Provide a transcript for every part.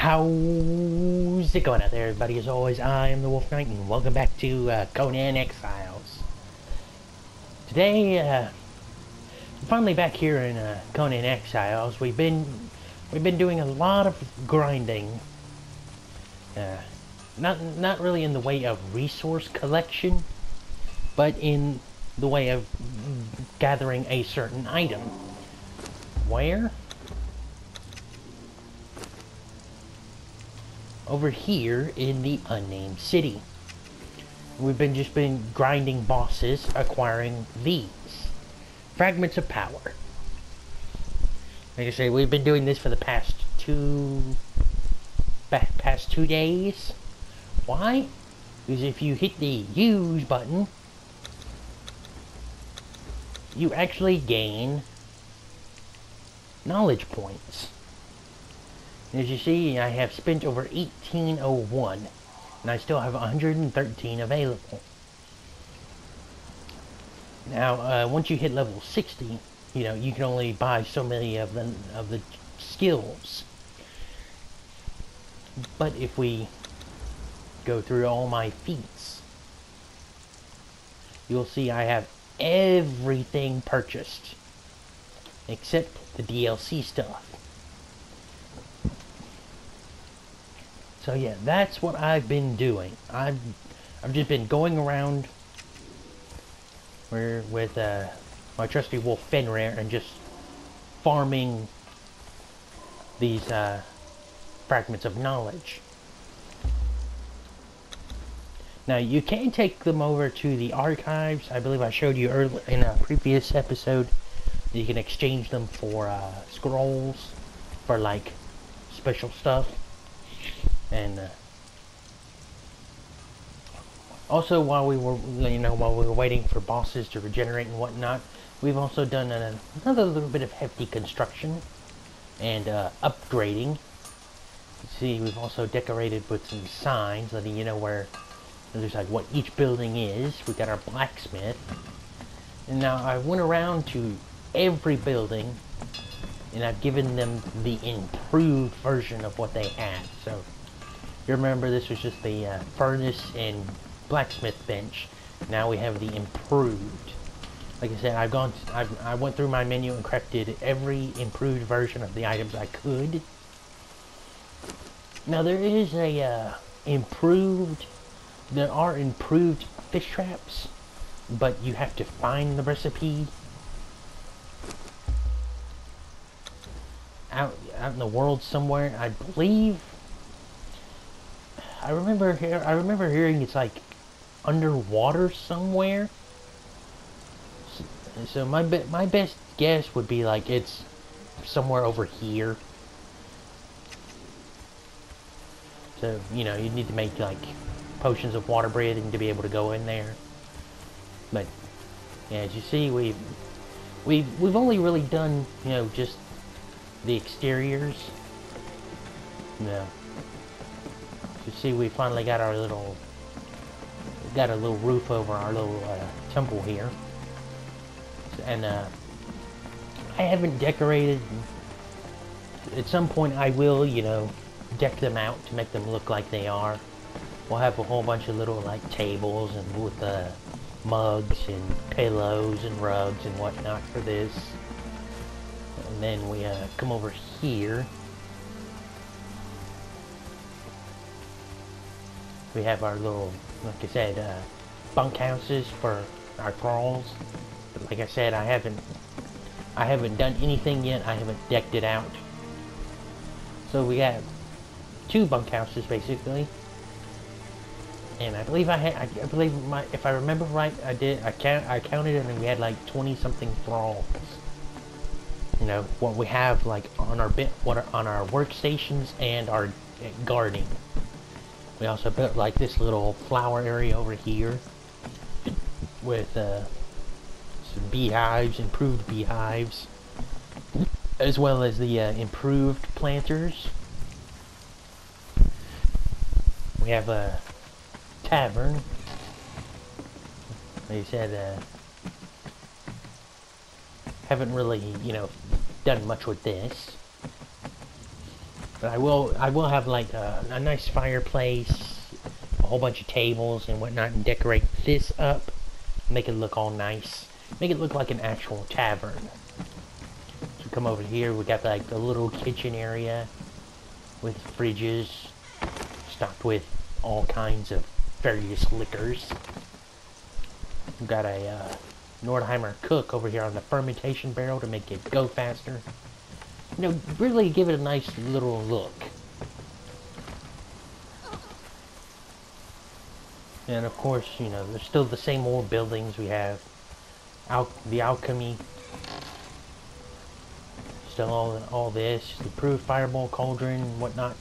How's it going out there, everybody? As always, I am the Wolf Knight, and welcome back to Conan Exiles. Today, I'm finally back here in Conan Exiles. We've been doing a lot of grinding. Not really in the way of resource collection, but in the way of gathering a certain item. Where? Over here in the unnamed city. We've just been grinding bosses, acquiring these fragments of power. Like I say, we've been doing this for the past two days. Why? Because if you hit the use button, you actually gain knowledge points. As you see, I have spent over 1801, and I still have 113 available. Now, once you hit level 60, you can only buy so many of the skills. But if we go through all my feats, you'll see I have everything purchased, except the DLC stuff. So yeah, that's what I've been doing. I've just been going around with my trusty wolf Fenrir and just farming these fragments of knowledge. Now you can take them over to the archives. I believe I showed you earlier in a previous episode. You can exchange them for scrolls for like special stuff. And also, while we were waiting for bosses to regenerate and whatnot, we've also done another little bit of hefty construction and upgrading. You see, we've also decorated with some signs letting you know where there's like what each building is. We got our blacksmith, and now I went around to every building, and I've given them the improved version of what they had. So. You remember this was just the furnace and blacksmith bench. Now we have the improved. Like I said, I went through my menu and crafted every improved version of the items I could. Now there is a there are improved fish traps, but you have to find the recipe out in the world somewhere. I believe. I remember hearing it's like underwater somewhere. So my best guess would be like it's somewhere over here. So you need to make like potions of water breathing to be able to go in there. But yeah, as you see, we've only really done just the exteriors. No. You see, we finally got our little roof over our little temple here, and I haven't decorated. At some point, I will, deck them out to make them look like they are. We'll have a whole bunch of little like tables and with mugs and pillows and rugs and whatnot for this, and then we come over here. We have our little, like I said, bunkhouses for our thralls. But like I said, I haven't done anything yet. I haven't decked it out. So we have two bunkhouses basically. And I believe if I remember right, I counted it, and we had like 20-something thralls. What we have like on our workstations and our guarding. We also built like this little flower area over here with some beehives, improved beehives, as well as the improved planters. We have a tavern. Like I said, haven't really, done much with this. But I will have like a nice fireplace, a whole bunch of tables and whatnot, and decorate this up, make it look all nice, make it look like an actual tavern. So come over here, we got like the little kitchen area with fridges stocked with all kinds of various liquors. We've got a Nordheimer cook over here on the fermentation barrel to make it go faster. You know, really give it a nice little look. And of course, you know, there's still the same old buildings we have. The alchemy. Still all this. The approved fireball cauldron and whatnot.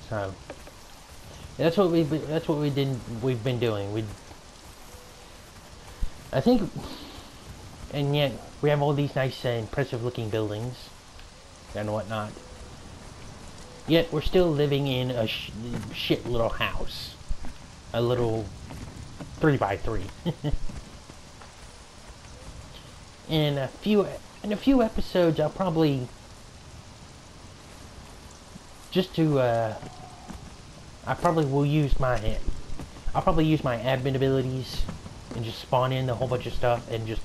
So that's what we've been doing. I think, and yet we have all these nice impressive looking buildings and whatnot. Yet we're still living in a shit little house. A little 3x3. In a few episodes, I'll probably I probably will use my admin abilities and just spawn in a whole bunch of stuff, and just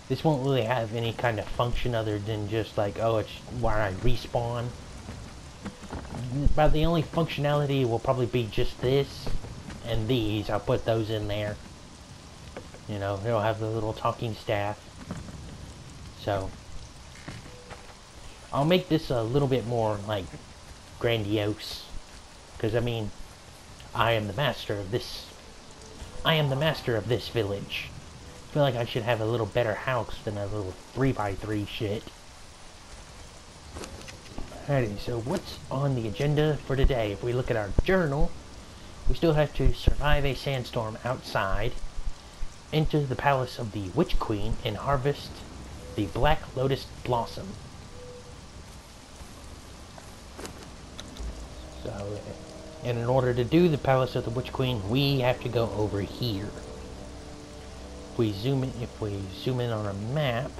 this won't really have any kind of function other than just like, oh, it's where I respawn. But the only functionality will probably be just this and these. I'll put those in there. You know, it'll have the little talking staff. So I'll make this a little bit more like grandiose, because I mean, I am the master of this village. I feel like I should have a little better house than a little 3x3 shit. Alrighty, so what's on the agenda for today? If we look at our journal, we still have to survive a sandstorm outside, enter the palace of the Witch Queen, and harvest the Black Lotus Blossom. So, and in order to do the palace of the Witch Queen, we have to go over here. If we zoom in on a map,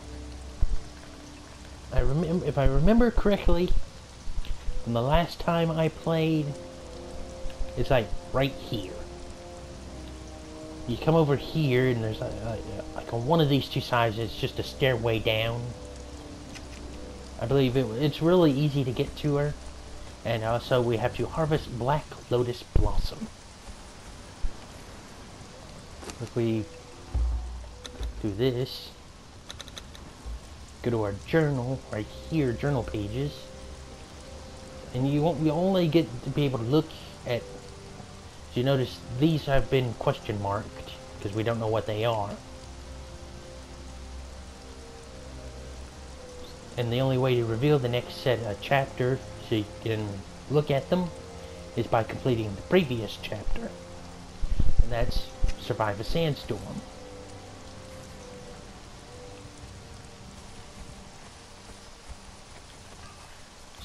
if I remember correctly, from the last time I played, it's like right here. You come over here, and there's like on one of these two sides, it's just a stairway down. I believe it's really easy to get to her. And also we have to harvest Black Lotus Blossom. If we do this, go to our journal, right here, journal pages. And you only get to be able to look at, so you notice these have been question marked, because we don't know what they are. And the only way to reveal the next set of chapter, so you can look at them, is by completing the previous chapter. And that's Survive a Sandstorm.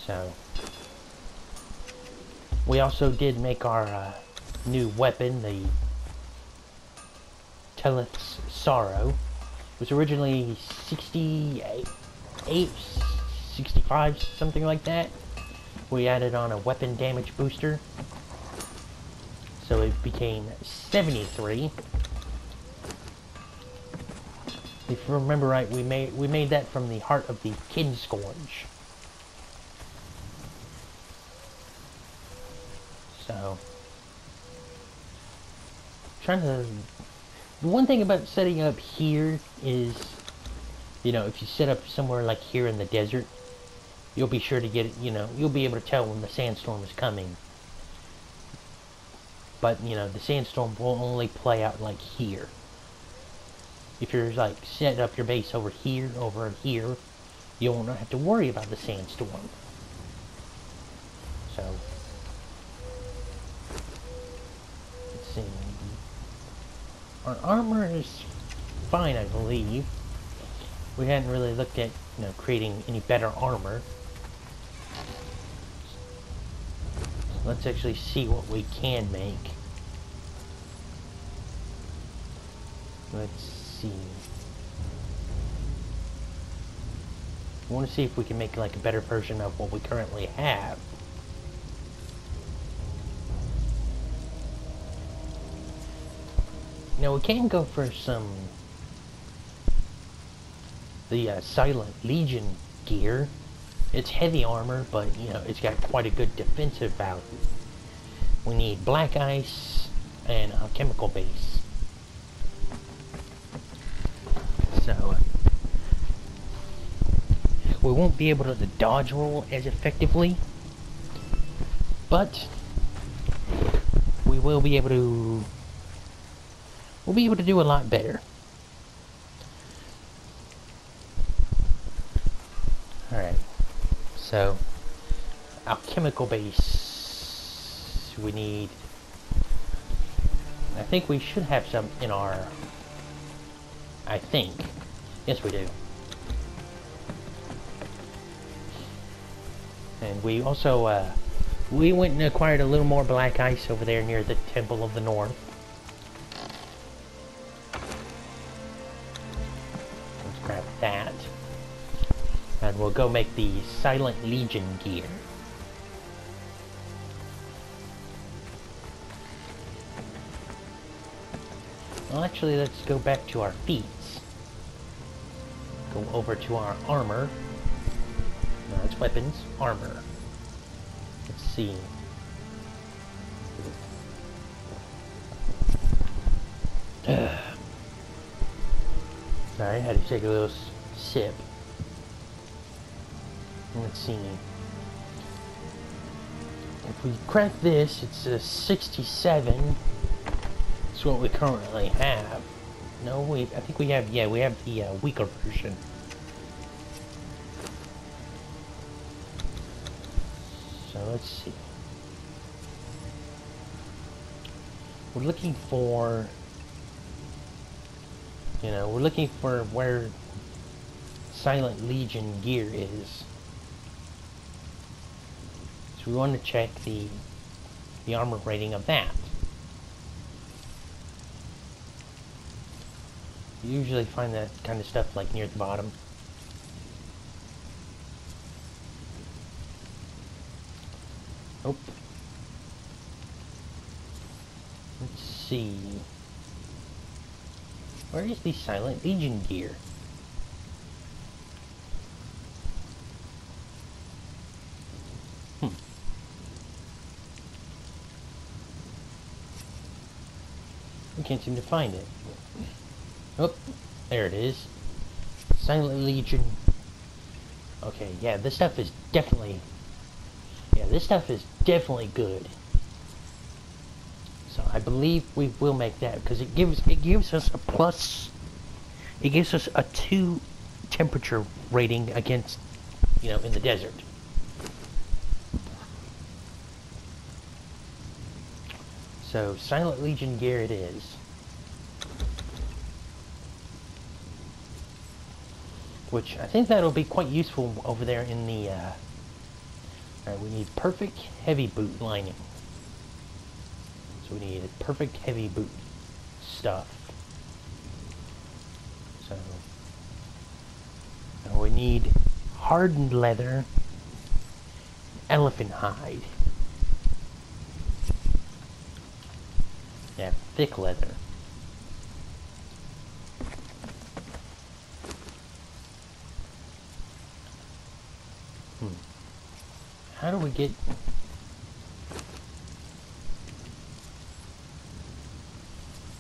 So, we also did make our new weapon, the Teleth's Sorrow. It was originally 65, something like that. We added on a weapon damage booster, so it became 73. If you remember right, we made that from the heart of the Kinscourge. So, the one thing about setting up here is, you know, if you set up somewhere like here in the desert, you'll be sure to get it, you know, you'll be able to tell when the sandstorm is coming. But, you know, the sandstorm will only play out like here. If you're like set up your base over here, you won't have to worry about the sandstorm. So, let's see. Our armor is fine, I believe. We hadn't really looked at, you know, creating any better armor. Let's actually see what we can make. Let's see. We want to see if we can make like a better version of what we currently have. Now we can go for the Silent Legion gear. It's heavy armor, but you know it's got quite a good defensive value. We need black ice and a chemical base. So we won't be able to dodge roll as effectively, but we will be able to. We'll be able to do a lot better. Alright, so alchemical base, we need, I think we should have some in our, I think, yes we do. And we also, we went and acquired a little more black ice over there near the Temple of the North. Let's grab that. And we'll go make the Silent Legion gear. Well, actually, let's go back to our feats. Go over to our armor. No, it's weapons. Armor. Let's see. Sorry, I had to take a little sip. Let's see. If we crank this, it's a 67. That's what we currently have. No, wait, I think we have, yeah, we have the weaker version. So let's see. We're looking for, you know, we're looking for where Silent Legion gear is. So we want to check the armor rating of that. You usually find that kind of stuff like near the bottom. Oh. Let's see. Where is the Silent Legion gear? I can't seem to find it. Oh, there it is. Silent Legion. Okay, yeah, this stuff is definitely... Yeah, this stuff is definitely good. So I believe we will make that, because it gives us a plus... It gives us a 2 temperature rating against, you know, in the desert. So, Silent Legion gear it is. Which, I think that'll be quite useful over there in the, Alright, we need perfect heavy boot lining. So we need a perfect heavy boot stuff. So, now we need hardened leather, elephant hide. Yeah, thick leather. How do we get...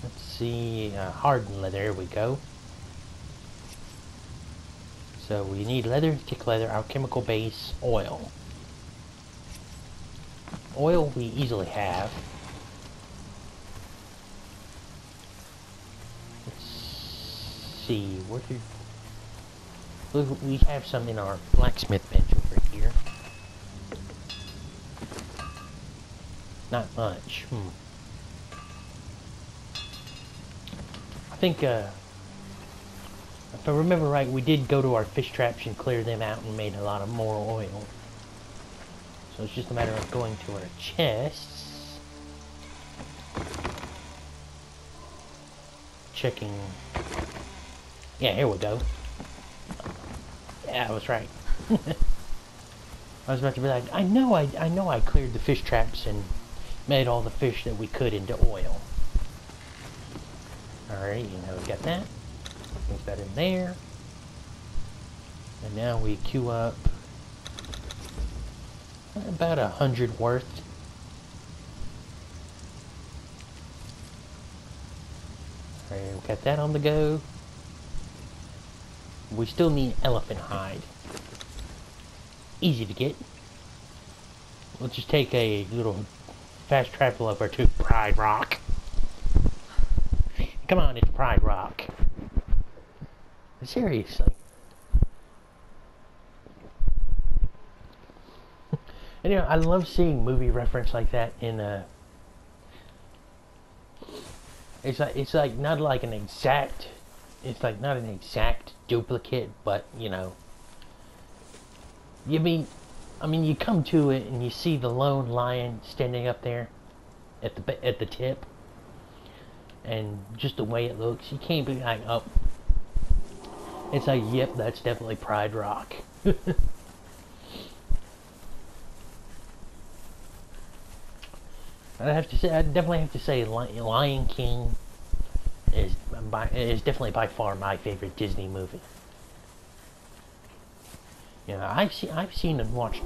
Let's see, hardened leather, there we go. So we need leather, thick leather, alchemical base, oil. Oil we easily have. See, where did... Look, we have some in our blacksmith bench over here. Not much. I think, if I remember right, we did go to our fish traps and clear them out and made a lot of more oil. So it's just a matter of going to our chests. Checking... Yeah, here we go. Yeah, I was right. I was about to be like, I know I cleared the fish traps and made all the fish that we could into oil. Alright, we got that. Put that in there. And now we queue up about 100 worth. Alright, we got that on the go. We still need elephant hide. Easy to get. We'll just take a little fast travel over to Pride Rock. Come on, it's Pride Rock. Seriously. And, I love seeing movie reference like that in it's like not like an exact, it's like not an exact duplicate, but I mean you come to it and you see the lone lion standing up there at the tip, and just the way it looks, you can't be like, oh, it's like, yep, that's definitely Pride Rock. I definitely have to say, Lion King is definitely by far my favorite Disney movie. I've seen and watched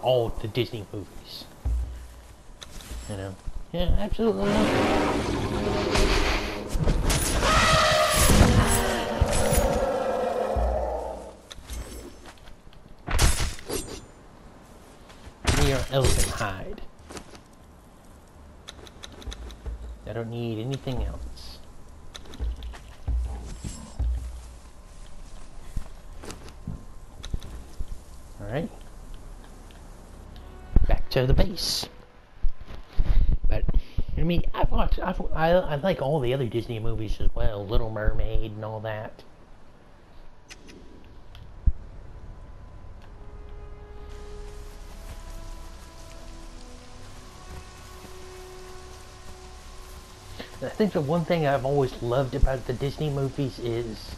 all the Disney movies. Yeah, absolutely. Near elephant hide. I don't need anything else. Alright. Back to the base. But, I mean, I like all the other Disney movies as well. Little Mermaid and all that. I think the one thing I've always loved about the Disney movies is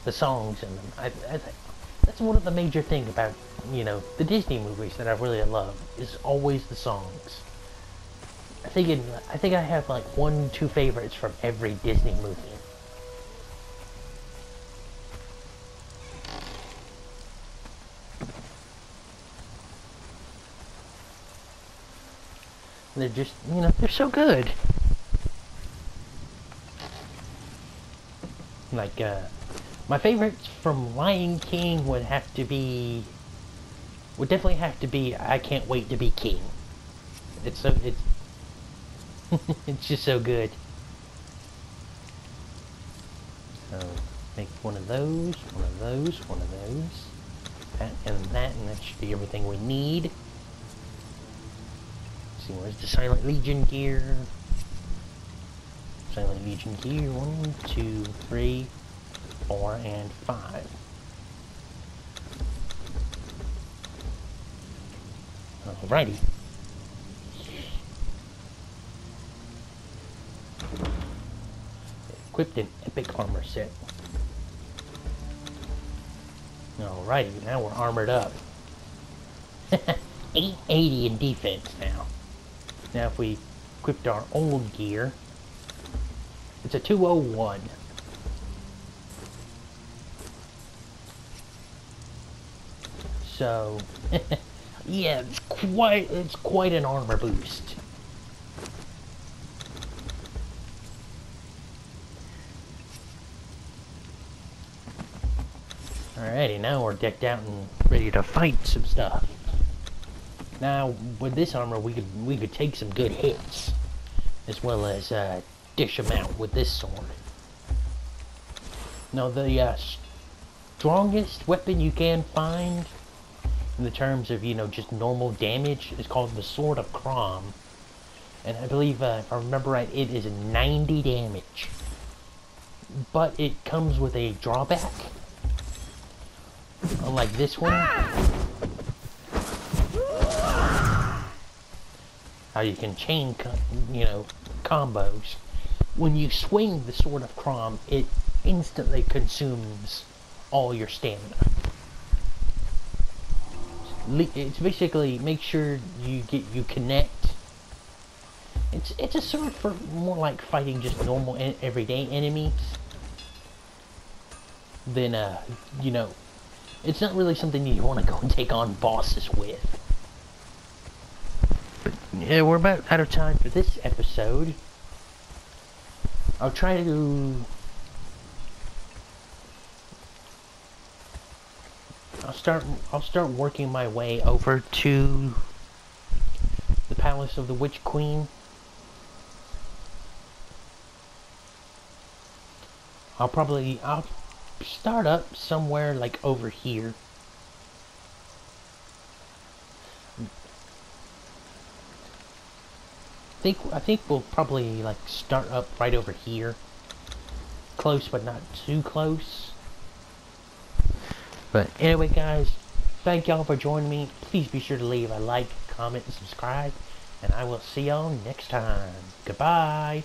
the songs in them. I that's one of the major things about, the Disney movies that I really love, is always the songs. I think I have like 1-2 favorites from every Disney movie. They're just, they're so good. Like, my favorites from Lion King would definitely have to be I Can't Wait to Be King. It's it's just so good. So, make one of those, one of those, one of those. That, and that should be everything we need. Let's see, where's the Silent Legion gear? Silent Legion gear, 1, 2, 3, 4, and 5. Alrighty. Equipped an epic armor set. Alrighty, now we're armored up. 880 in defense now. Now if we equipped our old gear, it's a 201. So, yeah, it's quite an armor boost. Alrighty, now we're decked out and ready to fight some stuff. Now, with this armor, we could take some good hits, as well as dish them out with this sword. Now, the strongest weapon you can find, in the terms of, just normal damage, is called the Sword of Crom. And I believe, if I remember right, it is 90 damage. But it comes with a drawback. Unlike this one. How you can chain, combos. When you swing the Sword of Crom, it instantly consumes all your stamina. it's basically make sure you connect. It's a sort for more like fighting just normal everyday enemies than you know, it's not really something you want to go and take on bosses with. But yeah, we're about out of time for this episode. I'll try to I'll start working my way over to the Palace of the Witch Queen. I'll start up somewhere like over here. I think we'll probably like start up right over here. Close but not too close. But anyway guys, thank y'all for joining me. Please be sure to leave a like, comment, and subscribe. And I will see y'all next time. Goodbye.